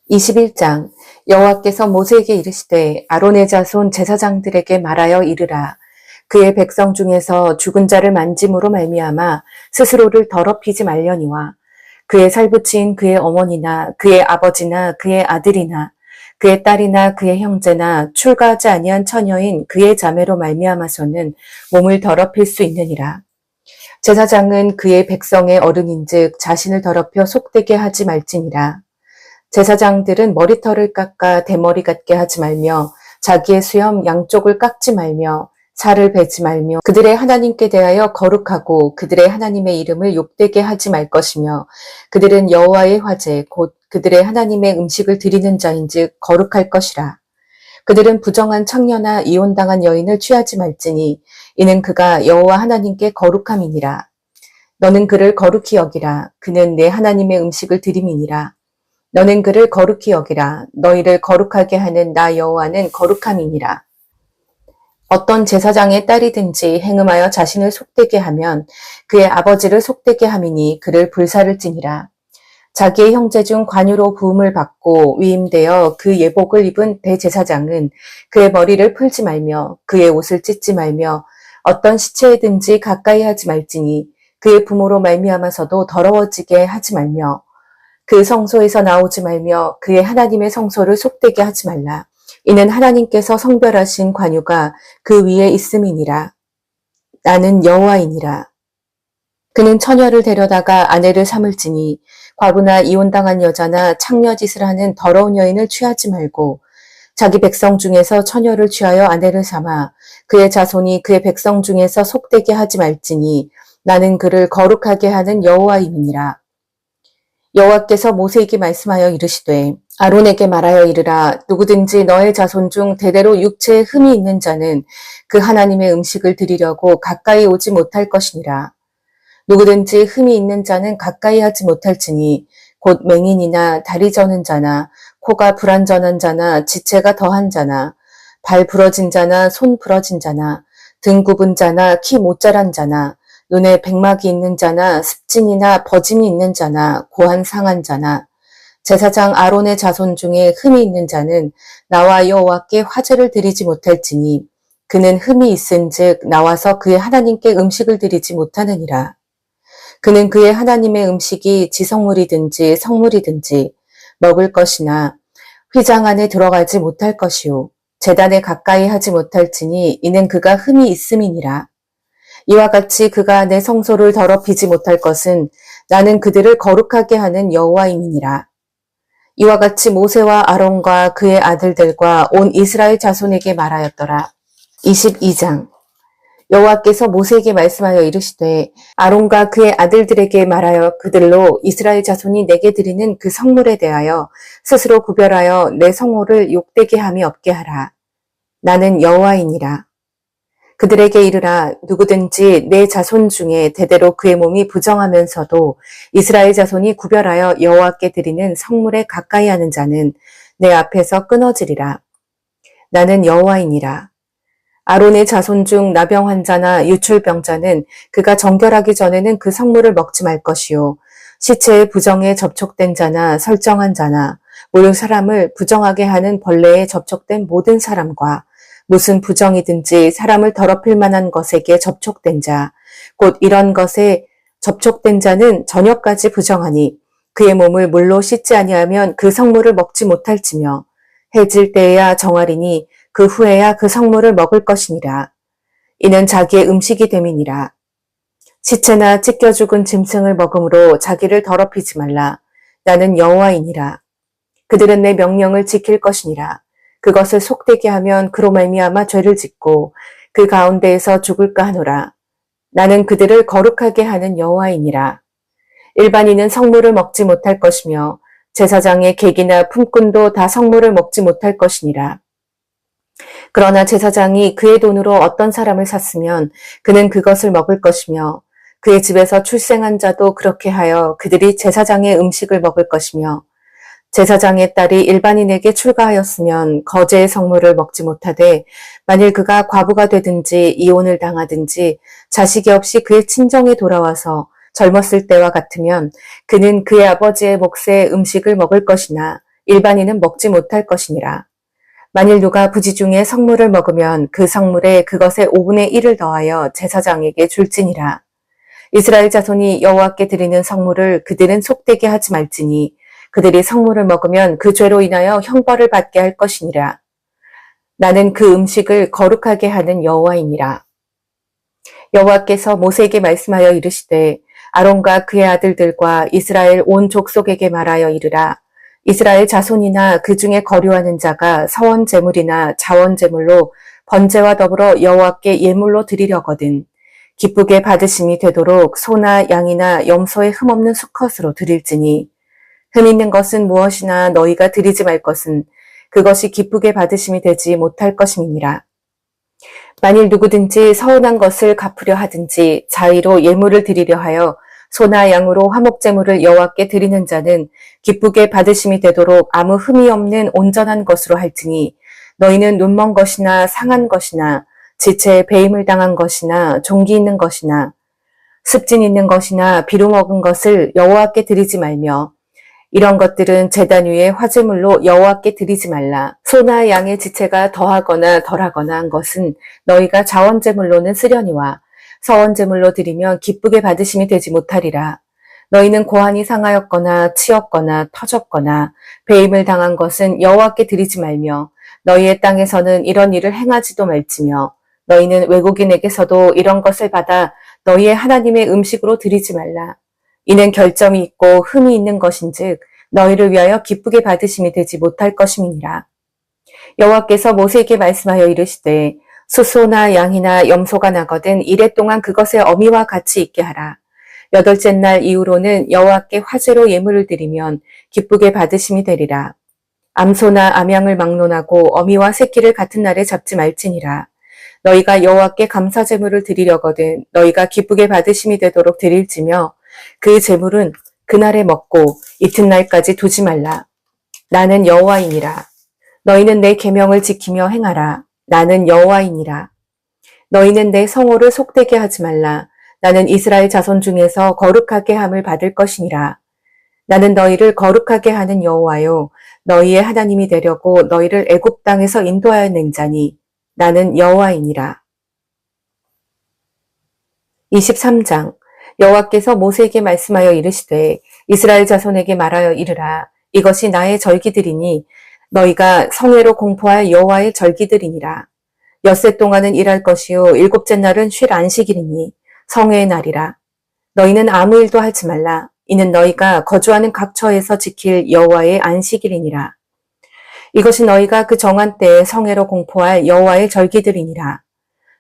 21장 여호와께서 모세에게 이르시되 아론의 자손 제사장들에게 말하여 이르라. 그의 백성 중에서 죽은 자를 만짐으로 말미암아 스스로를 더럽히지 말려니와 그의 살붙인 그의 어머니나 그의 아버지나 그의 아들이나 그의 딸이나 그의 형제나 출가하지 아니한 처녀인 그의 자매로 말미암아서는 몸을 더럽힐 수 있느니라. 제사장은 그의 백성의 어른인즉 자신을 더럽혀 속되게 하지 말지니라. 제사장들은 머리털을 깎아 대머리 같게 하지 말며 자기의 수염 양쪽을 깎지 말며 살을 베지 말며 그들의 하나님께 대하여 거룩하고 그들의 하나님의 이름을 욕되게 하지 말 것이며 그들은 여호와의 화제 곧 그들의 하나님의 음식을 드리는 자인즉 거룩할 것이라. 그들은 부정한 청년아 이혼당한 여인을 취하지 말지니 이는 그가 여호와 하나님께 거룩함이니라. 너는 그를 거룩히 여기라. 그는 내 하나님의 음식을 드림이니라. 너는 그를 거룩히 여기라. 너희를 거룩하게 하는 나 여호와는 거룩함이니라. 어떤 제사장의 딸이든지 행음하여 자신을 속되게 하면 그의 아버지를 속되게 함이니 그를 불사를 지니라. 자기의 형제 중 관유로 부음을 받고 위임되어 그 예복을 입은 대제사장은 그의 머리를 풀지 말며 그의 옷을 찢지 말며 어떤 시체에든지 가까이 하지 말지니 그의 부모로 말미암아서도 더러워지게 하지 말며 그 성소에서 나오지 말며 그의 하나님의 성소를 속되게 하지 말라. 이는 하나님께서 성별하신 관유가 그 위에 있음이니라. 나는 여호와이니라. 그는 처녀를 데려다가 아내를 삼을지니 과부나 이혼당한 여자나 창녀짓을 하는 더러운 여인을 취하지 말고 자기 백성 중에서 처녀를 취하여 아내를 삼아 그의 자손이 그의 백성 중에서 속되게 하지 말지니 나는 그를 거룩하게 하는 여호와임이니라. 여호와께서 모세에게 말씀하여 이르시되 아론에게 말하여 이르라. 누구든지 너의 자손 중 대대로 육체에 흠이 있는 자는 그 하나님의 음식을 드리려고 가까이 오지 못할 것이니라. 누구든지 흠이 있는 자는 가까이 하지 못할지니 곧 맹인이나 다리 저는 자나 코가 불완전한 자나 지체가 더한 자나 발 부러진 자나 손 부러진 자나 등 굽은 자나 키 못 자란 자나 눈에 백막이 있는 자나 습진이나 버짐이 있는 자나 고한 상한 자나 제사장 아론의 자손 중에 흠이 있는 자는 나와 여호와께 화제를 드리지 못할지니 그는 흠이 있은즉 나와서 그의 하나님께 음식을 드리지 못하느니라. 그는 그의 하나님의 음식이 지성물이든지 성물이든지 먹을 것이나 휘장 안에 들어가지 못할 것이요 제단에 가까이 하지 못할지니 이는 그가 흠이 있음이니라. 이와 같이 그가 내 성소를 더럽히지 못할 것은 나는 그들을 거룩하게 하는 여호와임이니라. 이와 같이 모세와 아론과 그의 아들들과 온 이스라엘 자손에게 말하였더라. 22장 여호와께서 모세에게 말씀하여 이르시되 아론과 그의 아들들에게 말하여 그들로 이스라엘 자손이 내게 드리는 그 성물에 대하여 스스로 구별하여 내 성호를 욕되게 함이 없게 하라. 나는 여호와이니라. 그들에게 이르라. 누구든지 내 자손 중에 대대로 그의 몸이 부정하면서도 이스라엘 자손이 구별하여 여호와께 드리는 성물에 가까이 하는 자는 내 앞에서 끊어지리라. 나는 여호와이니라. 아론의 자손 중 나병 환자나 유출병자는 그가 정결하기 전에는 그 성물을 먹지 말 것이요 시체의 부정에 접촉된 자나 설정한 자나 모든 사람을 부정하게 하는 벌레에 접촉된 모든 사람과 무슨 부정이든지 사람을 더럽힐 만한 것에게 접촉된 자, 곧 이런 것에 접촉된 자는 저녁까지 부정하니 그의 몸을 물로 씻지 아니하면 그 성물을 먹지 못할지며 해질 때에야 정하리니 그 후에야 그 성물을 먹을 것이니라. 이는 자기의 음식이 됨이니라. 시체나 찢겨 죽은 짐승을 먹음으로 자기를 더럽히지 말라. 나는 여호와이니라. 그들은 내 명령을 지킬 것이니라. 그것을 속되게 하면 그로 말미암아 죄를 짓고 그 가운데에서 죽을까 하노라. 나는 그들을 거룩하게 하는 여호와이니라. 일반인은 성물을 먹지 못할 것이며 제사장의 객이나 품꾼도 다 성물을 먹지 못할 것이니라. 그러나 제사장이 그의 돈으로 어떤 사람을 샀으면 그는 그것을 먹을 것이며 그의 집에서 출생한 자도 그렇게 하여 그들이 제사장의 음식을 먹을 것이며 제사장의 딸이 일반인에게 출가하였으면 거제의 성물을 먹지 못하되 만일 그가 과부가 되든지 이혼을 당하든지 자식이 없이 그의 친정에 돌아와서 젊었을 때와 같으면 그는 그의 아버지의 몫의 음식을 먹을 것이나 일반인은 먹지 못할 것이니라. 만일 누가 부지 중에 성물을 먹으면 그 성물에 그것의 5분의 1을 더하여 제사장에게 줄지니라. 이스라엘 자손이 여호와께 드리는 성물을 그들은 속되게 하지 말지니 그들이 성물을 먹으면 그 죄로 인하여 형벌을 받게 할 것이니라. 나는 그 음식을 거룩하게 하는 여호와이니라. 여호와께서 모세에게 말씀하여 이르시되 아론과 그의 아들들과 이스라엘 온 족속에게 말하여 이르라. 이스라엘 자손이나 그 중에 거류하는 자가 서원 제물이나 자원 제물로 번제와 더불어 여호와께 예물로 드리려거든 기쁘게 받으심이 되도록 소나 양이나 염소의 흠없는 수컷으로 드릴지니 흠 있는 것은 무엇이나 너희가 드리지 말 것은 그것이 기쁘게 받으심이 되지 못할 것임이니라. 만일 누구든지 서운한 것을 갚으려 하든지 자의로 예물을 드리려 하여 소나 양으로 화목제물을 여호와께 드리는 자는 기쁘게 받으심이 되도록 아무 흠이 없는 온전한 것으로 할지니 너희는 눈먼 것이나 상한 것이나 지체에 배임을 당한 것이나 종기 있는 것이나 습진 있는 것이나 비루 먹은 것을 여호와께 드리지 말며 이런 것들은 제단 위에 화제물로 여호와께 드리지 말라. 소나 양의 지체가 더하거나 덜하거나 한 것은 너희가 자원제물로는 쓰려니와 서원제물로 드리면 기쁘게 받으심이 되지 못하리라. 너희는 고환이 상하였거나 치였거나 터졌거나 배임을 당한 것은 여호와께 드리지 말며 너희의 땅에서는 이런 일을 행하지도 말지며 너희는 외국인에게서도 이런 것을 받아 너희의 하나님의 음식으로 드리지 말라. 이는 결점이 있고 흠이 있는 것인즉 너희를 위하여 기쁘게 받으심이 되지 못할 것임이니라. 여호와께서 모세에게 말씀하여 이르시되 수소나 양이나 염소가 나거든 이래 동안 그것의 어미와 같이 있게 하라. 여덟째 날 이후로는 여호와께 화제로 예물을 드리면 기쁘게 받으심이 되리라. 암소나 암양을 막론하고 어미와 새끼를 같은 날에 잡지 말지니라. 너희가 여호와께 감사제물을 드리려거든 너희가 기쁘게 받으심이 되도록 드릴지며 그 제물은 그날에 먹고 이튿날까지 두지 말라. 나는 여호와이니라. 너희는 내 계명을 지키며 행하라. 나는 여호와이니라. 너희는 내 성호를 속되게 하지 말라. 나는 이스라엘 자손 중에서 거룩하게 함을 받을 것이니라. 나는 너희를 거룩하게 하는 여호와요 너희의 하나님이 되려고 너희를 애굽 땅에서 인도하여 낸 자니 나는 여호와이니라. 23장 여호와께서 모세에게 말씀하여 이르시되 이스라엘 자손에게 말하여 이르라. 이것이 나의 절기들이니 너희가 성회로 공포할 여호와의 절기들이니라. 엿새 동안은 일할 것이요 일곱째 날은 쉴 안식일이니 성회의 날이라. 너희는 아무 일도 하지 말라. 이는 너희가 거주하는 각 처에서 지킬 여호와의 안식일이니라. 이것이 너희가 그 정한 때에 성회로 공포할 여호와의 절기들이니라.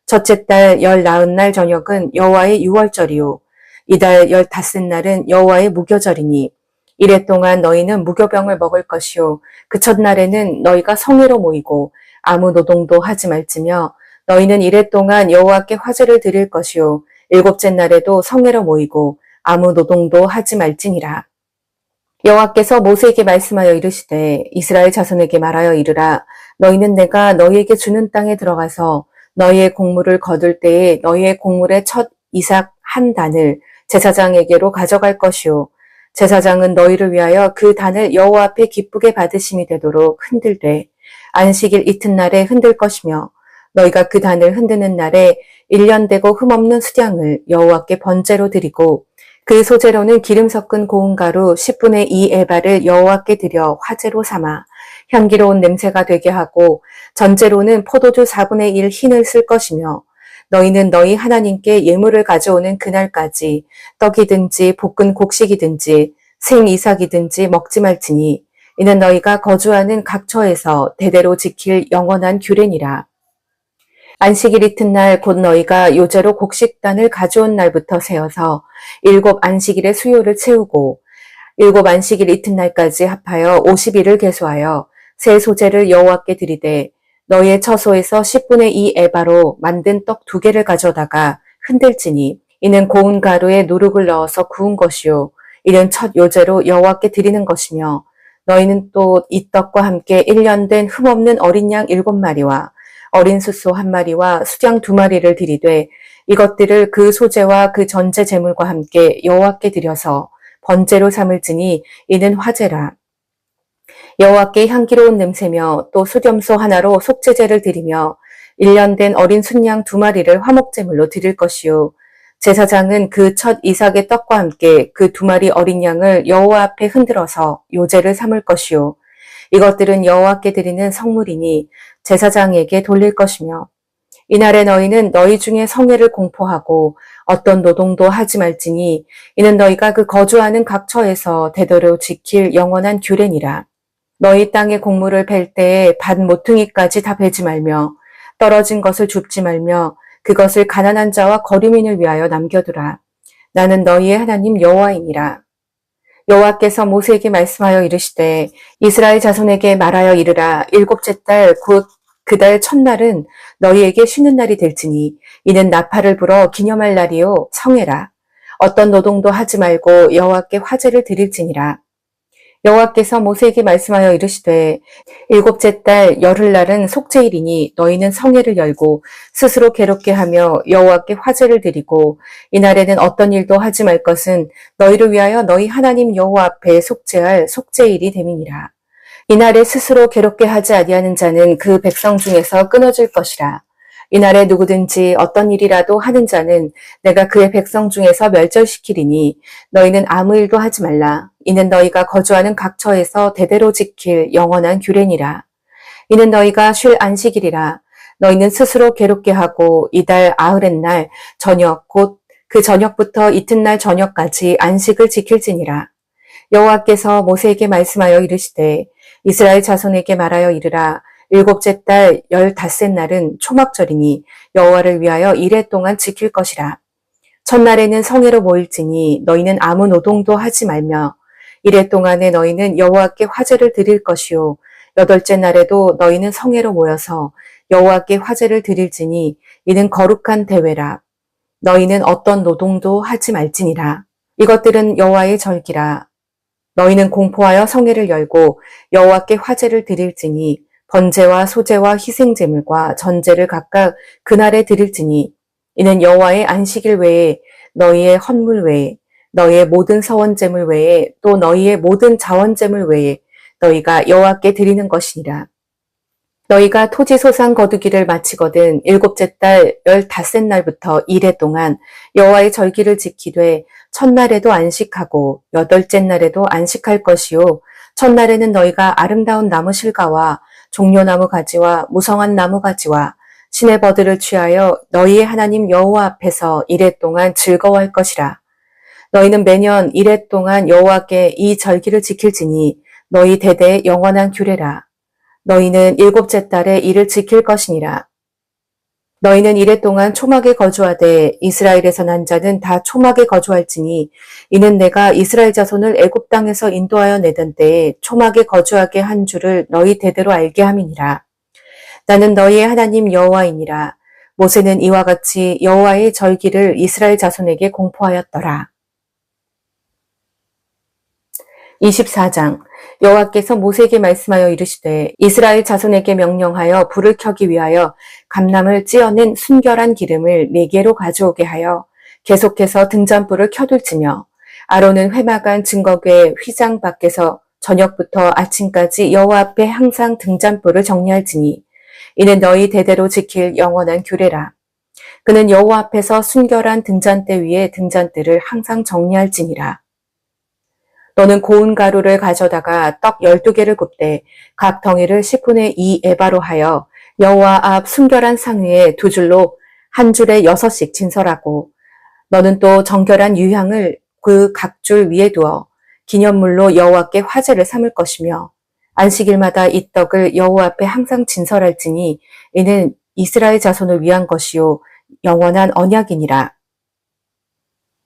첫째 달 19날 저녁은 여호와의 유월절이요 이달 15날은 여호와의 무교절이니 이래 동안 너희는 무교병을 먹을 것이요 그 첫날에는 너희가 성회로 모이고 아무 노동도 하지 말지며 너희는 이래 동안 여호와께 화제를 드릴 것이요 일곱째 날에도 성회로 모이고 아무 노동도 하지 말지니라. 여호와께서 모세에게 말씀하여 이르시되 이스라엘 자손에게 말하여 이르라. 너희는 내가 너희에게 주는 땅에 들어가서 너희의 곡물을 거둘 때에 너희의 곡물의 첫 이삭 한 단을 제사장에게로 가져갈 것이요 제사장은 너희를 위하여 그 단을 여호와 앞에 기쁘게 받으심이 되도록 흔들되 안식일 이튿날에 흔들 것이며 너희가 그 단을 흔드는 날에 1년 되고 흠없는 수량을 여호와께 번제로 드리고 그 소재로는 기름 섞은 고운 가루 10분의 2 에바를 여호와께 드려 화제로 삼아 향기로운 냄새가 되게 하고 전제로는 포도주 4분의 1 흰을 쓸 것이며 너희는 너희 하나님께 예물을 가져오는 그날까지 떡이든지 볶은 곡식이든지 생이삭이든지 먹지 말지니 이는 너희가 거주하는 각 처에서 대대로 지킬 영원한 규례니라. 안식일 이튿날 곧 너희가 요제로 곡식단을 가져온 날부터 세어서 7 안식일의 수요를 채우고 7 안식일 이튿날까지 합하여 50일을 계수하여 새 소재를 여호와께 드리되 너희의 처소에서 10분의 2 에바로 만든 떡 2개를 가져다가 흔들지니 이는 고운 가루에 누룩을 넣어서 구운 것이요 이는 첫 요제로 여호와께 드리는 것이며 너희는 또 이 떡과 함께 1년 된 흠없는 어린 양 7마리와 어린 숫소 1마리와 수장 2마리를 드리되 이것들을 그 소재와 그 전제 제물과 함께 여호와께 드려서 번제로 삼을지니 이는 화제라. 여호와께 향기로운 냄새며 또 수염소 하나로 속죄제를 드리며 1년 된 어린 순양 2마리를 화목제물로 드릴 것이요. 제사장은 그 첫 이삭의 떡과 함께 그 2마리 어린 양을 여호와 앞에 흔들어서 요제를 삼을 것이요. 이것들은 여호와께 드리는 성물이니 제사장에게 돌릴 것이며 이날에 너희는 너희 중에 성회를 공포하고 어떤 노동도 하지 말지니 이는 너희가 그 거주하는 각 처에서 대대로 지킬 영원한 규례니라. 너희 땅의 곡물을 벨 때에 밭 모퉁이까지 다 베지 말며 떨어진 것을 줍지 말며 그것을 가난한 자와 거류민을 위하여 남겨두라. 나는 너희의 하나님 여호와이니라. 여호와께서 모세에게 말씀하여 이르시되 이스라엘 자손에게 말하여 이르라. 7째 달 곧 그 달 첫날은 너희에게 쉬는 날이 될지니 이는 나팔을 불어 기념할 날이요 성회라. 어떤 노동도 하지 말고 여호와께 화제를 드릴지니라. 여호와께서 모세에게 말씀하여 이르시되 7째 달 열흘날은 속죄일이니 너희는 성회를 열고 스스로 괴롭게 하며 여호와께 화제를 드리고 이날에는 어떤 일도 하지 말 것은 너희를 위하여 너희 하나님 여호와 앞에 속죄할 속죄일이 됨이니라. 이날에 스스로 괴롭게 하지 아니하는 자는 그 백성 중에서 끊어질 것이라. 이날에 누구든지 어떤 일이라도 하는 자는 내가 그의 백성 중에서 멸절시키리니 너희는 아무 일도 하지 말라. 이는 너희가 거주하는 각 처에서 대대로 지킬 영원한 규례니라. 이는 너희가 쉴 안식일이라. 너희는 스스로 괴롭게 하고 이달 아흐렛날 저녁 곧 그 저녁부터 이튿날 저녁까지 안식을 지킬지니라. 여호와께서 모세에게 말씀하여 이르시되 이스라엘 자손에게 말하여 이르라. 7째 달 15날은 초막절이니 여호와를 위하여 이래 동안 지킬 것이라. 첫날에는 성회로 모일지니 너희는 아무 노동도 하지 말며 이래 동안에 너희는 여호와께 화제를 드릴 것이요. 8째 날에도 너희는 성회로 모여서 여호와께 화제를 드릴지니 이는 거룩한 대회라. 너희는 어떤 노동도 하지 말지니라. 이것들은 여호와의 절기라. 너희는 공포하여 성회를 열고 여호와께 화제를 드릴지니 번제와 소제와 희생제물과 전제를 각각 그날에 드릴지니 이는 여호와의 안식일 외에 너희의 헌물 외에 너희의 모든 서원제물 외에 또 너희의 모든 자원제물 외에 너희가 여호와께 드리는 것이니라. 너희가 토지 소산 거두기를 마치거든 7째 달 15날부터 이래 동안 여호와의 절기를 지키되 첫날에도 안식하고 8째 날에도 안식할 것이요. 첫날에는 너희가 아름다운 나무 실과와 종려나무 가지와 무성한 나무 가지와 시내 버드를 취하여 너희의 하나님 여호와 앞에서 이래 동안 즐거워할 것이라. 너희는 매년 이래 동안 여호와께 이 절기를 지킬지니 너희 대대의 영원한 규례라. 너희는 7째 달에 이를 지킬 것이니라. 너희는 이래 동안 초막에 거주하되 이스라엘에서 난 자는 다 초막에 거주할지니 이는 내가 이스라엘 자손을 애굽 땅에서 인도하여 내던 때에 초막에 거주하게 한 줄을 너희 대대로 알게 함이니라. 나는 너희의 하나님 여호와이니라. 모세는 이와 같이 여호와의 절기를 이스라엘 자손에게 공포하였더라. 24장 여호와께서 모세에게 말씀하여 이르시되 이스라엘 자손에게 명령하여 불을 켜기 위하여 감람을 찌어낸 순결한 기름을 4개로 가져오게 하여 계속해서 등잔불을 켜둘지며 아론은 회막안 증거궤 휘장 밖에서 저녁부터 아침까지 여호와 앞에 항상 등잔불을 정리할지니 이는 너희 대대로 지킬 영원한 규례라. 그는 여호와 앞에서 순결한 등잔대 위에 등잔대를 항상 정리할지니라. 너는 고운 가루를 가져다가 떡 12개를 굽되 각 덩이를 10분의 2 에바로 하여 여호와 앞 순결한 상 위에 2줄로 한 줄에 6씩 진설하고 너는 또 정결한 유향을 그 각 줄 위에 두어 기념물로 여호와께 화제를 삼을 것이며 안식일마다 이 떡을 여호와 앞에 항상 진설할지니 이는 이스라엘 자손을 위한 것이요 영원한 언약이니라.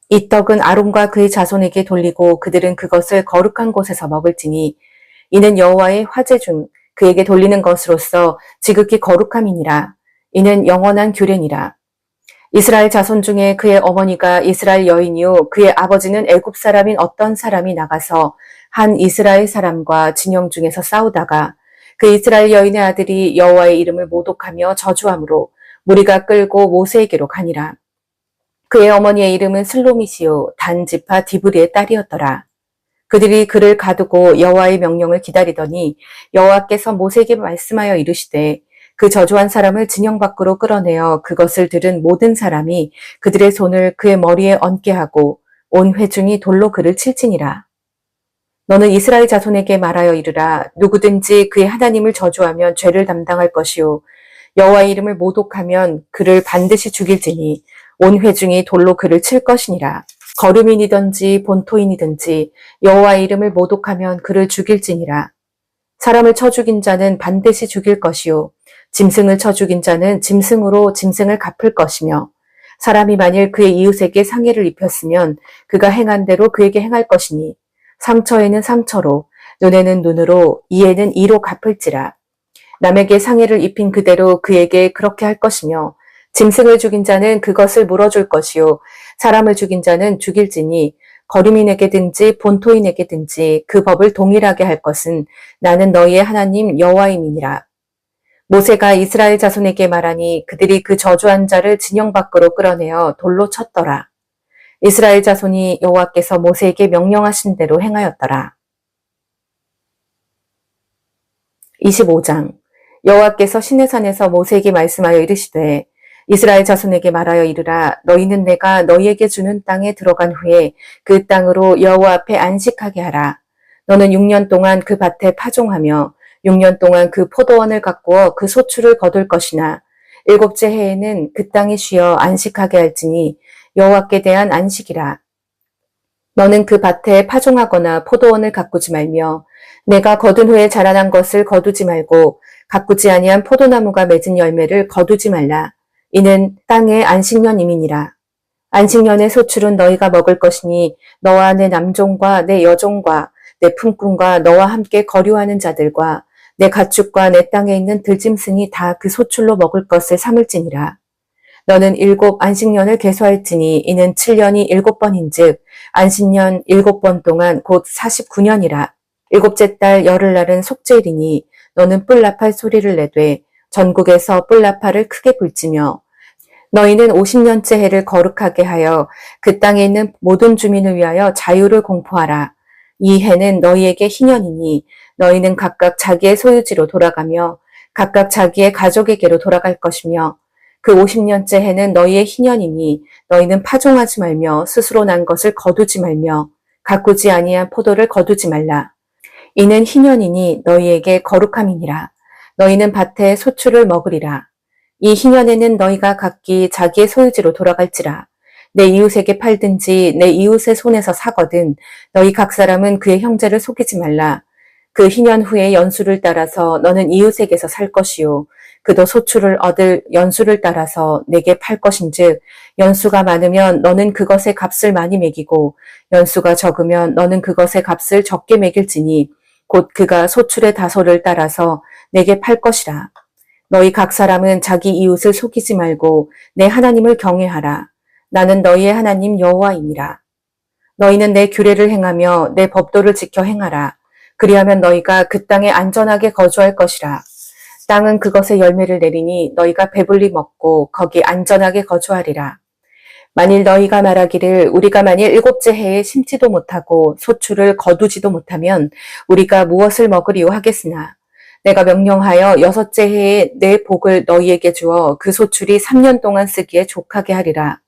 이 떡은 아론과 그의 자손에게 돌리고 그들은 그것을 거룩한 곳에서 먹을지니 이는 여호와의 화제 중 그에게 돌리는 것으로서 지극히 거룩함이니라. 이는 영원한 규례니라. 이스라엘 자손 중에 그의 어머니가 이스라엘 여인이요 그의 아버지는 애굽 사람인 어떤 사람이 나가서 한 이스라엘 사람과 진영 중에서 싸우다가 그 이스라엘 여인의 아들이 여호와의 이름을 모독하며 저주함으로 무리가 끌고 모세에게로 가니라. 그의 어머니의 이름은 슬로미시요 단 지파 디브리의 딸이었더라. 그들이 그를 가두고 여호와의 명령을 기다리더니 여호와께서 모세에게 말씀하여 이르시되 그 저주한 사람을 진영 밖으로 끌어내어 그것을 들은 모든 사람이 그들의 손을 그의 머리에 얹게 하고 온 회중이 돌로 그를 칠지니라. 너는 이스라엘 자손에게 말하여 이르라. 누구든지 그의 하나님을 저주하면 죄를 담당할 것이요 여호와의 이름을 모독하면 그를 반드시 죽일지니 온 회중이 돌로 그를 칠 것이니라. 거류민이든지 본토인이든지 여호와의 이름을 모독하면 그를 죽일지니라. 사람을 쳐 죽인 자는 반드시 죽일 것이요 짐승을 쳐 죽인 자는 짐승으로 짐승을 갚을 것이며 사람이 만일 그의 이웃에게 상해를 입혔으면 그가 행한 대로 그에게 행할 것이니 상처에는 상처로 눈에는 눈으로 이에는 이로 갚을지라. 남에게 상해를 입힌 그대로 그에게 그렇게 할 것이며 짐승을 죽인 자는 그것을 물어줄 것이요 사람을 죽인 자는 죽일지니 거류민에게든지 본토인에게든지 그 법을 동일하게 할 것은 나는 너희의 하나님 여호와임이니라. 모세가 이스라엘 자손에게 말하니 그들이 그 저주한 자를 진영 밖으로 끌어내어 돌로 쳤더라. 이스라엘 자손이 여호와께서 모세에게 명령하신 대로 행하였더라. 25장 여호와께서 시내산에서 모세에게 말씀하여 이르시되 이스라엘 자손에게 말하여 이르라. 너희는 내가 너희에게 주는 땅에 들어간 후에 그 땅으로 여호와 앞에 안식하게 하라. 너는 6년 동안 그 밭에 파종하며 6년 동안 그 포도원을 가꾸어 그 소출을 거둘 것이나 7째 해에는 그 땅이 쉬어 안식하게 할지니 여호와께 대한 안식이라. 너는 그 밭에 파종하거나 포도원을 가꾸지 말며 내가 거둔 후에 자라난 것을 거두지 말고 가꾸지 아니한 포도나무가 맺은 열매를 거두지 말라. 이는 땅의 안식년임이니라. 안식년의 소출은 너희가 먹을 것이니 너와 내 남종과 내 여종과 내 품꾼과 너와 함께 거류하는 자들과 내 가축과 내 땅에 있는 들짐승이 다 그 소출로 먹을 것을 삼을지니라. 너는 7 안식년을 계수할지니 이는 7년이 7번인즉 안식년 7번 동안 곧 49년이라. 7째 달 열흘날은 속죄일이니 너는 뿔나팔 소리를 내되 전국에서 뿔나팔을 크게 불지며 너희는 50년째 해를 거룩하게 하여 그 땅에 있는 모든 주민을 위하여 자유를 공포하라. 이 해는 너희에게 희년이니 너희는 각각 자기의 소유지로 돌아가며 각각 자기의 가족에게로 돌아갈 것이며 그 50년째 해는 너희의 희년이니 너희는 파종하지 말며 스스로 난 것을 거두지 말며 가꾸지 아니한 포도를 거두지 말라. 이는 희년이니 너희에게 거룩함이니라. 너희는 밭에 소출을 먹으리라. 이 희년에는 너희가 각기 자기의 소유지로 돌아갈지라. 내 이웃에게 팔든지 내 이웃의 손에서 사거든 너희 각 사람은 그의 형제를 속이지 말라. 그 희년 후에 연수를 따라서 너는 이웃에게서 살 것이요 그도 소출을 얻을 연수를 따라서 내게 팔 것인즉 연수가 많으면 너는 그것의 값을 많이 매기고 연수가 적으면 너는 그것의 값을 적게 매길지니 곧 그가 소출의 다소를 따라서 내게 팔 것이라. 너희 각 사람은 자기 이웃을 속이지 말고 내 하나님을 경외하라. 나는 너희의 하나님 여호와이니라. 너희는 내 규례를 행하며 내 법도를 지켜 행하라. 그리하면 너희가 그 땅에 안전하게 거주할 것이라. 땅은 그것의 열매를 내리니 너희가 배불리 먹고 거기 안전하게 거주하리라. 만일 너희가 말하기를 우리가 만일 7째 해에 심지도 못하고 소출을 거두지도 못하면 우리가 무엇을 먹으리요 하겠으나 내가 명령하여 6째 해에 내 복을 너희에게 주어 그 소출이 3년 동안 쓰기에 족하게 하리라.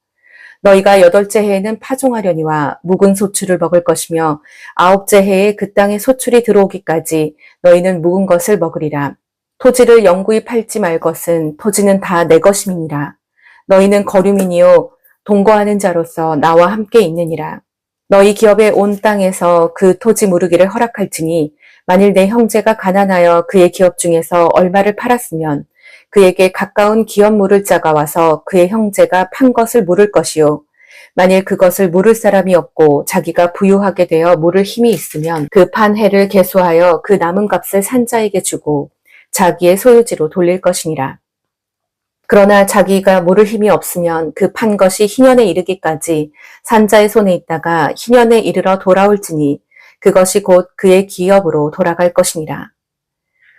너희가 8째 해에는 파종하려니와 묵은 소출을 먹을 것이며 9째 해에 그 땅에 소출이 들어오기까지 너희는 묵은 것을 먹으리라. 토지를 영구히 팔지 말 것은 토지는 다 내 것임이니라. 너희는 거류민이요 동거하는 자로서 나와 함께 있느니라. 너희 기업의 온 땅에서 그 토지 무르기를 허락할지니 만일 내 형제가 가난하여 그의 기업 중에서 얼마를 팔았으면 그에게 가까운 기업 물을 자가 와서 그의 형제가 판 것을 물을 것이요 만일 그것을 물을 사람이 없고 자기가 부유하게 되어 물을 힘이 있으면 그 판 해를 계수하여 그 남은 값을 산자에게 주고 자기의 소유지로 돌릴 것이니라. 그러나 자기가 물을 힘이 없으면 그 판 것이 희년에 이르기까지 산자의 손에 있다가 희년에 이르러 돌아올지니 그것이 곧 그의 기업으로 돌아갈 것이니라.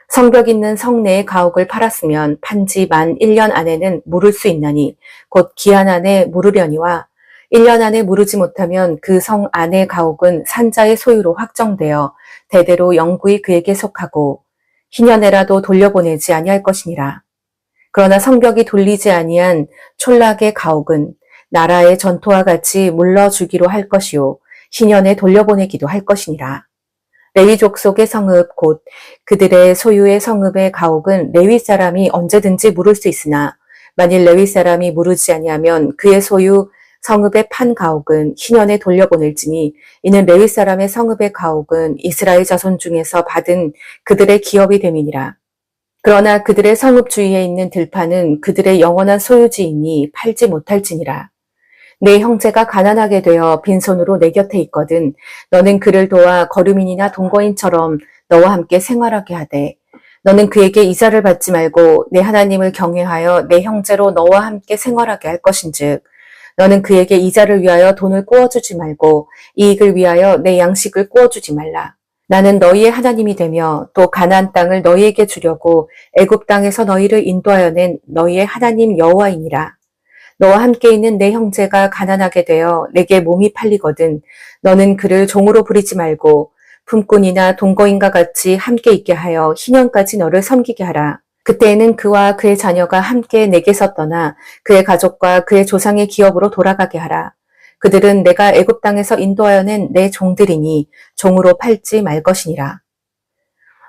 성벽 있는 성내의 가옥을 팔았으면 판지 만 1년 안에는 물을 수 있나니 곧 기한 안에 물으려니와 1년 안에 무르지 못하면 그 성 안의 가옥은 산자의 소유로 확정되어 대대로 영구히 그에게 속하고 희년에라도 돌려보내지 아니할 것이니라. 그러나 성벽이 돌리지 아니한 촌락의 가옥은 나라의 전토와 같이 물러주기로 할 것이요 희년에 돌려보내기도 할 것이니라. 레위 족속의 성읍 곧 그들의 소유의 성읍의 가옥은 레위 사람이 언제든지 물을 수 있으나 만일 레위 사람이 무르지 아니하면 그의 소유 성읍의 판 가옥은 희년에 돌려보낼지니 이는 레위 사람의 성읍의 가옥은 이스라엘 자손 중에서 받은 그들의 기업이 됨이니라. 그러나 그들의 성읍 주위에 있는 들판은 그들의 영원한 소유지이니 팔지 못할지니라. 내 형제가 가난하게 되어 빈손으로 내 곁에 있거든 너는 그를 도와 거류민이나 동거인처럼 너와 함께 생활하게 하되 너는 그에게 이자를 받지 말고 내 하나님을 경외하여 내 형제로 너와 함께 생활하게 할 것인즉 너는 그에게 이자를 위하여 돈을 꾸어주지 말고 이익을 위하여 내 양식을 꾸어주지 말라. 나는 너희의 하나님이 되며 또 가나안 땅을 너희에게 주려고 애굽 땅에서 너희를 인도하여 낸 너희의 하나님 여호와이니라. 너와 함께 있는 내 형제가 가난하게 되어 내게 몸이 팔리거든 너는 그를 종으로 부리지 말고 품꾼이나 동거인과 같이 함께 있게 하여 희년까지 너를 섬기게 하라. 그때에는 그와 그의 자녀가 함께 내게서 떠나 그의 가족과 그의 조상의 기업으로 돌아가게 하라. 그들은 내가 애굽 땅에서 인도하여 낸 내 종들이니 종으로 팔지 말 것이니라.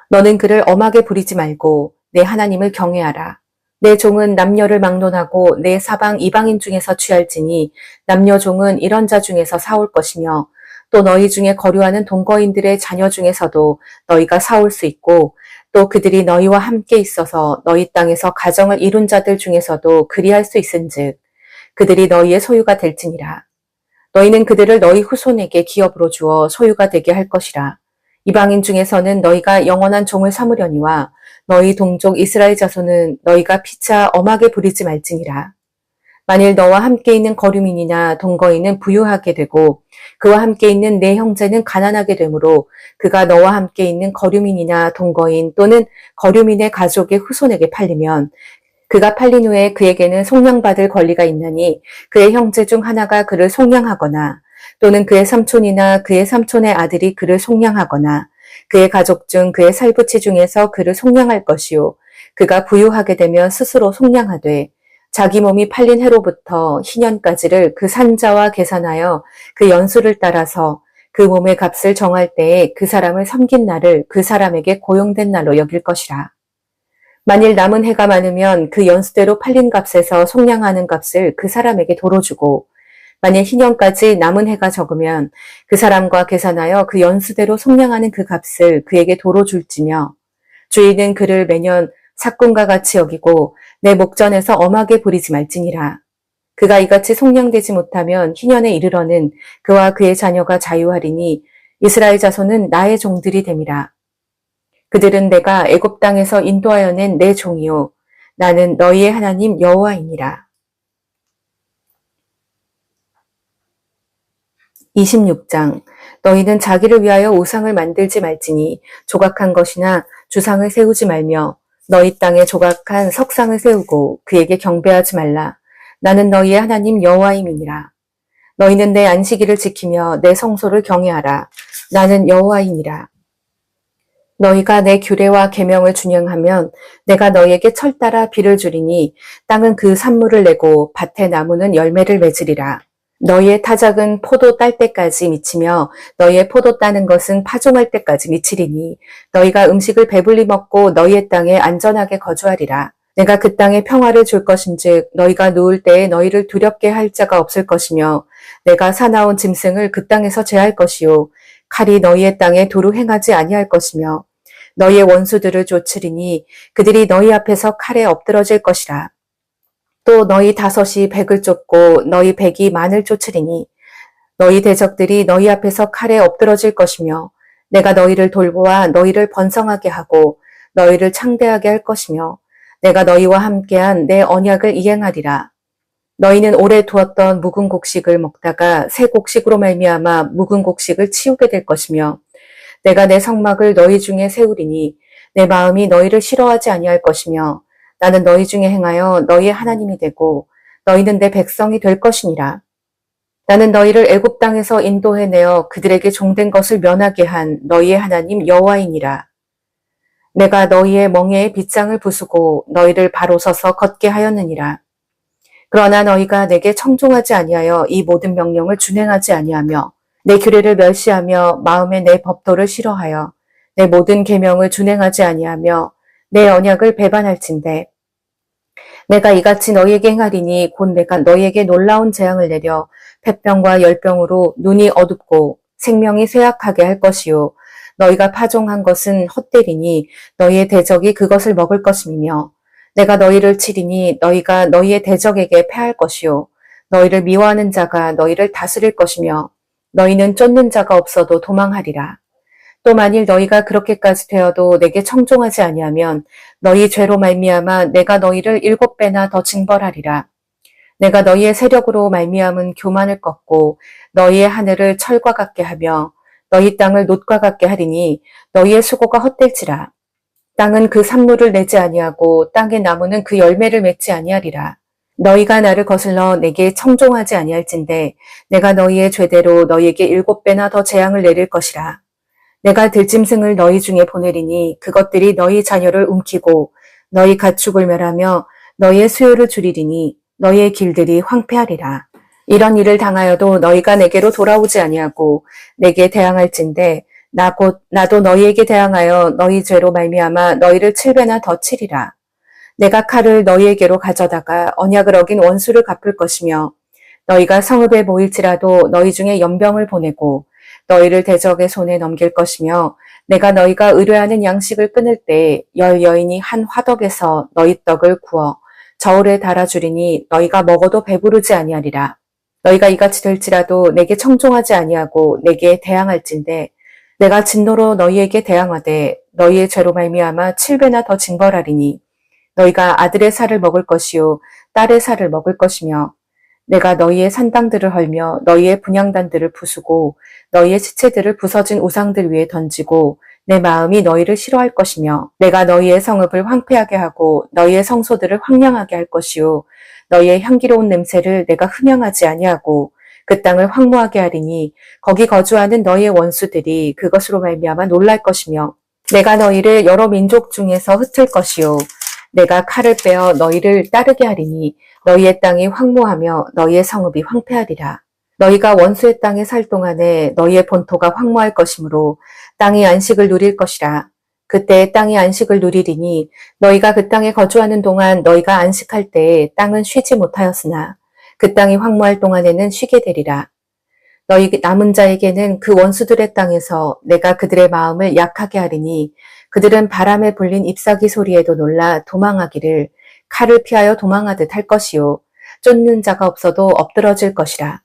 너는 그를 엄하게 부리지 말고 내 하나님을 경외하라. 내 종은 남녀를 막론하고 내 사방 이방인 중에서 취할지니 남녀 종은 이런 자 중에서 사올 것이며 또 너희 중에 거류하는 동거인들의 자녀 중에서도 너희가 사올 수 있고 또 그들이 너희와 함께 있어서 너희 땅에서 가정을 이룬 자들 중에서도 그리할 수 있은즉 그들이 너희의 소유가 될지니라. 너희는 그들을 너희 후손에게 기업으로 주어 소유가 되게 할 것이라. 이방인 중에서는 너희가 영원한 종을 삼으려니와 너희 동족 이스라엘 자손은 너희가 피차 엄하게 부리지 말지니라. 만일 너와 함께 있는 거류민이나 동거인은 부유하게 되고 그와 함께 있는 내 형제는 가난하게 되므로 그가 너와 함께 있는 거류민이나 동거인 또는 거류민의 가족의 후손에게 팔리면 그가 팔린 후에 그에게는 속량받을 권리가 있나니 그의 형제 중 하나가 그를 속량하거나 또는 그의 삼촌이나 그의 삼촌의 아들이 그를 속량하거나 그의 가족 중 그의 살부치 중에서 그를 속량할 것이요 그가 부유하게 되면 스스로 속량하되 자기 몸이 팔린 해로부터 희년까지를 그 산자와 계산하여 그 연수를 따라서 그 몸의 값을 정할 때에 그 사람을 섬긴 날을 그 사람에게 고용된 날로 여길 것이라. 만일 남은 해가 많으면 그 연수대로 팔린 값에서 속량하는 값을 그 사람에게 도로 주고 만일 희년까지 남은 해가 적으면 그 사람과 계산하여 그 연수대로 속량하는 그 값을 그에게 도로 줄지며 주인은 그를 매년 삭군과 같이 여기고 내 목전에서 엄하게 부리지 말지니라. 그가 이같이 속량되지 못하면 희년에 이르러는 그와 그의 자녀가 자유하리니 이스라엘 자손은 나의 종들이 됨이라. 그들은 내가 애굽 땅에서 인도하여 낸 내 종이요 나는 너희의 하나님 여호와이니라. 26장 너희는 자기를 위하여 우상을 만들지 말지니 조각한 것이나 주상을 세우지 말며 너희 땅에 조각한 석상을 세우고 그에게 경배하지 말라. 나는 너희의 하나님 여호와임이니라. 너희는 내 안식일을 지키며 내 성소를 경외하라. 나는 여호와이니라. 너희가 내 규례와 계명을 준행하면 내가 너희에게 철따라 비를 주리니 땅은 그 산물을 내고 밭의 나무는 열매를 맺으리라. 너희의 타작은 포도 딸 때까지 미치며 너희의 포도 따는 것은 파종할 때까지 미치리니 너희가 음식을 배불리 먹고 너희의 땅에 안전하게 거주하리라. 내가 그 땅에 평화를 줄 것인즉 너희가 누울 때에 너희를 두렵게 할 자가 없을 것이며 내가 사나운 짐승을 그 땅에서 제할 것이요 칼이 너희의 땅에 도루 행하지 아니할 것이며 너희의 원수들을 쫓으리니 그들이 너희 앞에서 칼에 엎드러질 것이라. 또 너희 다섯이 백을 쫓고 너희 백이 만을 쫓으리니 너희 대적들이 너희 앞에서 칼에 엎드러질 것이며 내가 너희를 돌보아 너희를 번성하게 하고 너희를 창대하게 할 것이며 내가 너희와 함께한 내 언약을 이행하리라. 너희는 오래 두었던 묵은 곡식을 먹다가 새 곡식으로 말미암아 묵은 곡식을 치우게 될 것이며 내가 내 성막을 너희 중에 세우리니 내 마음이 너희를 싫어하지 아니할 것이며 나는 너희 중에 행하여 너희의 하나님이 되고 너희는 내 백성이 될 것이니라. 나는 너희를 애굽 땅에서 인도해내어 그들에게 종된 것을 면하게 한 너희의 하나님 여호와이니라. 내가 너희의 멍에의 빗장을 부수고 너희를 바로 서서 걷게 하였느니라. 그러나 너희가 내게 청종하지 아니하여 이 모든 명령을 준행하지 아니하며 내 규례를 멸시하며 마음에 내 법도를 싫어하여 내 모든 계명을 준행하지 아니하며 내 언약을 배반할진대 내가 이같이 너희에게 행하리니 곧 내가 너희에게 놀라운 재앙을 내려 폐병과 열병으로 눈이 어둡고 생명이 쇠약하게 할 것이요 너희가 파종한 것은 헛되리니 너희의 대적이 그것을 먹을 것이며 내가 너희를 치리니 너희가 너희의 대적에게 패할 것이요 너희를 미워하는 자가 너희를 다스릴 것이며 너희는 쫓는 자가 없어도 도망하리라. 또 만일 너희가 그렇게까지 되어도 내게 청종하지 아니하면 너희 죄로 말미암아 내가 너희를 7배나 더 징벌하리라. 내가 너희의 세력으로 말미암은 교만을 꺾고 너희의 하늘을 철과 같게 하며 너희 땅을 놋과 같게 하리니 너희의 수고가 헛될지라. 땅은 그 산물을 내지 아니하고 땅의 나무는 그 열매를 맺지 아니하리라. 너희가 나를 거슬러 내게 청종하지 아니할진대 내가 너희의 죄대로 너희에게 7배나 더 재앙을 내릴 것이라. 내가 들짐승을 너희 중에 보내리니 그것들이 너희 자녀를 움키고 너희 가축을 멸하며 너희의 수요를 줄이리니 너희의 길들이 황폐하리라. 이런 일을 당하여도 너희가 내게로 돌아오지 아니하고 내게 대항할진대 나도 너희에게 대항하여 너희 죄로 말미암아 너희를 7배나 더 치리라. 내가 칼을 너희에게로 가져다가 언약을 어긴 원수를 갚을 것이며 너희가 성읍에 모일지라도 너희 중에 연병을 보내고 너희를 대적의 손에 넘길 것이며 내가 너희가 의뢰하는 양식을 끊을 때 10여인이 한 화덕에서 너희 떡을 구워 저울에 달아주리니 너희가 먹어도 배부르지 아니하리라. 너희가 이같이 될지라도 내게 청종하지 아니하고 내게 대항할진대 내가 진노로 너희에게 대항하되 너희의 죄로 말미암아 7배나 더 징벌하리니 너희가 아들의 살을 먹을 것이요 딸의 살을 먹을 것이며 내가 너희의 산당들을 헐며 너희의 분향단들을 부수고 너희의 시체들을 부서진 우상들 위에 던지고 내 마음이 너희를 싫어할 것이며 내가 너희의 성읍을 황폐하게 하고 너희의 성소들을 황량하게 할 것이요 너희의 향기로운 냄새를 내가 흠양하지 아니하고 그 땅을 황무하게 하리니 거기 거주하는 너희의 원수들이 그것으로 말미암아 놀랄 것이며 내가 너희를 여러 민족 중에서 흩을 것이요 내가 칼을 빼어 너희를 따르게 하리니 너희의 땅이 황무하며 너희의 성읍이 황폐하리라. 너희가 원수의 땅에 살 동안에 너희의 본토가 황무할 것이므로 땅이 안식을 누릴 것이라. 그때 땅이 안식을 누리리니 너희가 그 땅에 거주하는 동안 너희가 안식할 때에 땅은 쉬지 못하였으나 그 땅이 황무할 동안에는 쉬게 되리라. 너희 남은 자에게는 그 원수들의 땅에서 내가 그들의 마음을 약하게 하리니 그들은 바람에 불린 잎사귀 소리에도 놀라 도망하기를 칼을 피하여 도망하듯 할 것이요 쫓는 자가 없어도 엎드러질 것이라.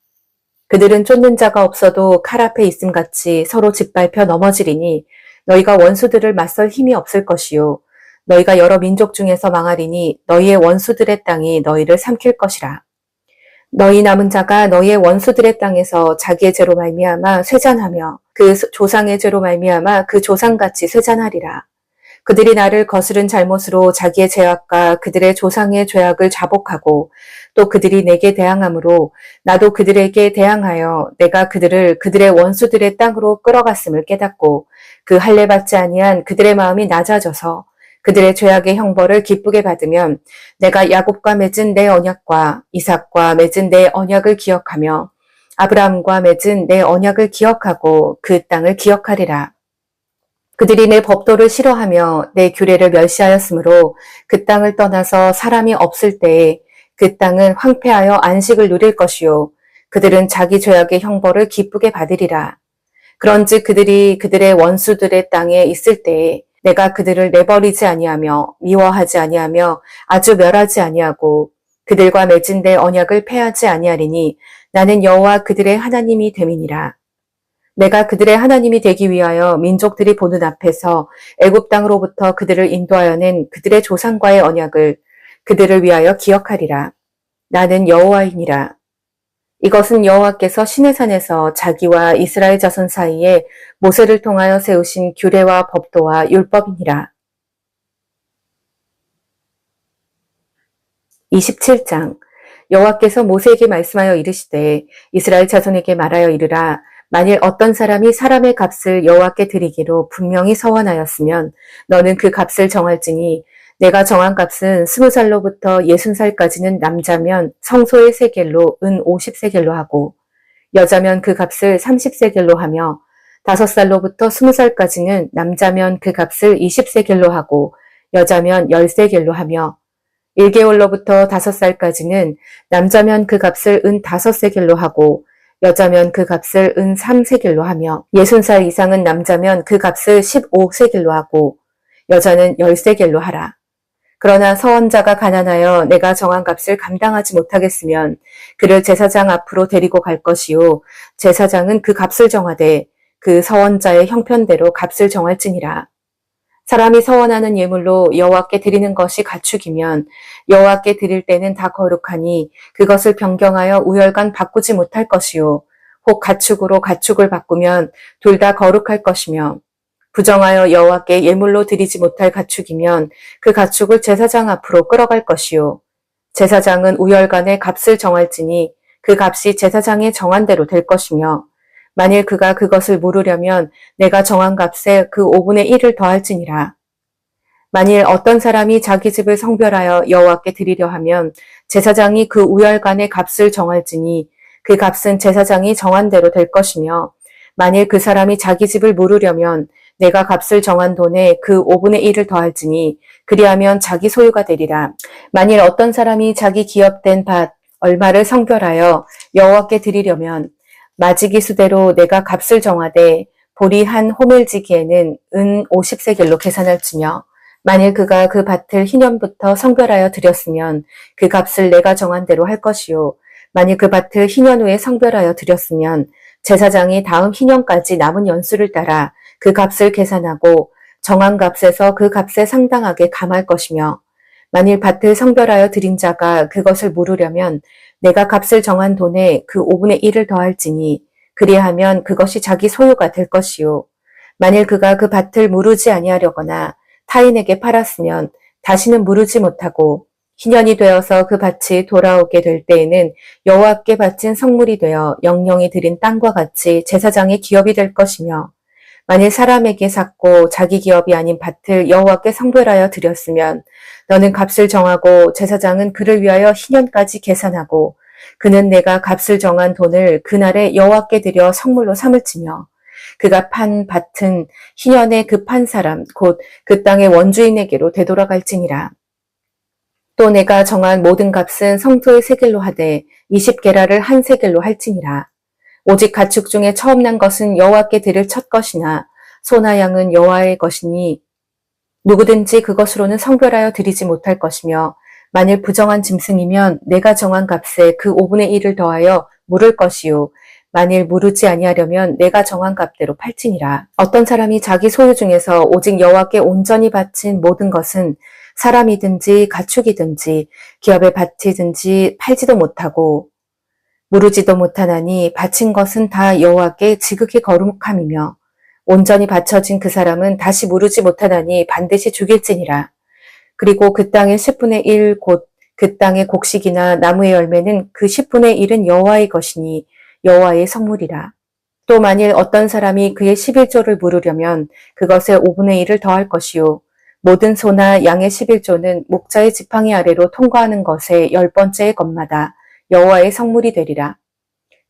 그들은 쫓는 자가 없어도 칼 앞에 있음같이 서로 짓밟혀 넘어지리니 너희가 원수들을 맞설 힘이 없을 것이요 너희가 여러 민족 중에서 망하리니 너희의 원수들의 땅이 너희를 삼킬 것이라. 너희 남은 자가 너희의 원수들의 땅에서 자기의 죄로 말미암아 쇠잔하며 그 조상의 죄로 말미암아 그 조상같이 쇠잔하리라. 그들이 나를 거스른 잘못으로 자기의 죄악과 그들의 조상의 죄악을 자복하고 또 그들이 내게 대항함으로 나도 그들에게 대항하여 내가 그들을 그들의 원수들의 땅으로 끌어갔음을 깨닫고 그 할례 받지 아니한 그들의 마음이 낮아져서 그들의 죄악의 형벌을 기쁘게 받으면 내가 야곱과 맺은 내 언약과 이삭과 맺은 내 언약을 기억하며 아브라함과 맺은 내 언약을 기억하고 그 땅을 기억하리라. 그들이 내 법도를 싫어하며 내 규례를 멸시하였으므로 그 땅을 떠나서 사람이 없을 때에 그 땅은 황폐하여 안식을 누릴 것이요 그들은 자기 죄악의 형벌을 기쁘게 받으리라. 그런즉 그들이 그들의 원수들의 땅에 있을 때에 내가 그들을 내버리지 아니하며 미워하지 아니하며 아주 멸하지 아니하고 그들과 맺은 내 언약을 폐하지 아니하리니 나는 여호와 그들의 하나님이 됨이니라. 내가 그들의 하나님이 되기 위하여 민족들이 보는 앞에서 애굽 땅으로부터 그들을 인도하여 낸 그들의 조상과의 언약을 그들을 위하여 기억하리라. 나는 여호와이니라. 이것은 여호와께서 시내산에서 자기와 이스라엘 자손 사이에 모세를 통하여 세우신 규례와 법도와 율법이니라. 27장 여호와께서 모세에게 말씀하여 이르시되 이스라엘 자손에게 말하여 이르라. 만일 어떤 사람이 사람의 값을 여호와께 드리기로 분명히 서원하였으면 너는 그 값을 정할지니 내가 정한 값은 20살로부터 60살까지는 남자면 성소의 세겔로 은 50세겔로 하고 여자면 그 값을 30세겔로 하며 5살로부터 20살까지는 남자면 그 값을 20세겔로 하고 여자면 10세겔로 하며 1개월로부터 5살까지는 남자면 그 값을 은 5세겔로 하고 여자면 그 값을 은 3세겔로 하며 60살 이상은 남자면 그 값을 15세겔로 하고 여자는 10세겔로 하라. 그러나 서원자가 가난하여 내가 정한 값을 감당하지 못하겠으면 그를 제사장 앞으로 데리고 갈 것이요 제사장은 그 값을 정하되 그 서원자의 형편대로 값을 정할지니라. 사람이 서원하는 예물로 여호와께 드리는 것이 가축이면 여호와께 드릴 때는 다 거룩하니 그것을 변경하여 우열간 바꾸지 못할 것이요 혹 가축으로 가축을 바꾸면 둘 다 거룩할 것이며 부정하여 여호와께 예물로 드리지 못할 가축이면 그 가축을 제사장 앞으로 끌어갈 것이요 제사장은 우열간의 값을 정할지니 그 값이 제사장의 정한 대로 될 것이며 만일 그가 그것을 물으려면 내가 정한 값에 그 5분의 1을 더할지니라. 만일 어떤 사람이 자기 집을 성별하여 여호와께 드리려 하면 제사장이 그 우열간의 값을 정할지니 그 값은 제사장이 정한 대로 될 것이며 만일 그 사람이 자기 집을 물으려면 내가 값을 정한 돈에 그 5분의 1을 더할지니 그리하면 자기 소유가 되리라. 만일 어떤 사람이 자기 기업된 밭 얼마를 성별하여 여호와께 드리려면 마지기 수대로 내가 값을 정하되 보리 한 호멜지기에는 은 50세겔로 계산할지며 만일 그가 그 밭을 희년부터 성별하여 드렸으면 그 값을 내가 정한 대로 할 것이요 만일 그 밭을 희년 후에 성별하여 드렸으면 제사장이 다음 희년까지 남은 연수를 따라 그 값을 계산하고 정한 값에서 그 값에 상당하게 감할 것이며 만일 밭을 성별하여 드린 자가 그것을 물으려면 내가 값을 정한 돈에 그 5분의 1을 더할지니 그리하면 그것이 자기 소유가 될 것이요 만일 그가 그 밭을 무르지 아니하려거나 타인에게 팔았으면 다시는 무르지 못하고 희년이 되어서 그 밭이 돌아오게 될 때에는 여호와께 바친 성물이 되어 영영이 드린 땅과 같이 제사장의 기업이 될 것이며 만일 사람에게 샀고 자기 기업이 아닌 밭을 여호와께 성별하여 드렸으면 너는 값을 정하고 제사장은 그를 위하여 희년까지 계산하고 그는 내가 값을 정한 돈을 그날에 여호와께 드려 성물로 삼을지며 그가 판 밭은 희년에 그 판 사람 곧 그 땅의 원주인에게로 되돌아갈지니라. 또 내가 정한 모든 값은 성소의 세겔로 하되 20게라를 한 세겔로 할지니라. 오직 가축 중에 처음 난 것은 여호와께 드릴 첫 것이나 소나 양은 여호와의 것이니 누구든지 그것으로는 성별하여 드리지 못할 것이며 만일 부정한 짐승이면 내가 정한 값에 그 5분의 1을 더하여 물을 것이요 만일 무르지 아니하려면 내가 정한 값대로 팔지니라. 어떤 사람이 자기 소유 중에서 오직 여호와께 온전히 바친 모든 것은 사람이든지 가축이든지 기업의 밭이든지 팔지도 못하고 무르지도 못하나니 바친 것은 다 여호와께 지극히 거룩함이며 온전히 바쳐진 그 사람은 다시 무르지 못하나니 반드시 죽일지니라. 그리고 그 땅의 10분의 1 곧 그 땅의 곡식이나 나무의 열매는 그 10분의 1은 여호와의 것이니 여호와의 성물이라. 또 만일 어떤 사람이 그의 11조를 물으려면 그것의 5분의 1을 더할 것이요 모든 소나 양의 11조는 목자의 지팡이 아래로 통과하는 것의 10번째의 것마다 여호와의 성물이 되리라.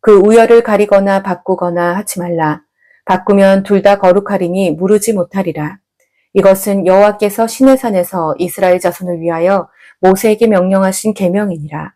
그 우열을 가리거나 바꾸거나 하지 말라. 바꾸면 둘 다 거룩하리니 무르지 못하리라. 이것은 여호와께서 시내산에서 이스라엘 자손을 위하여 모세에게 명령하신 계명이니라.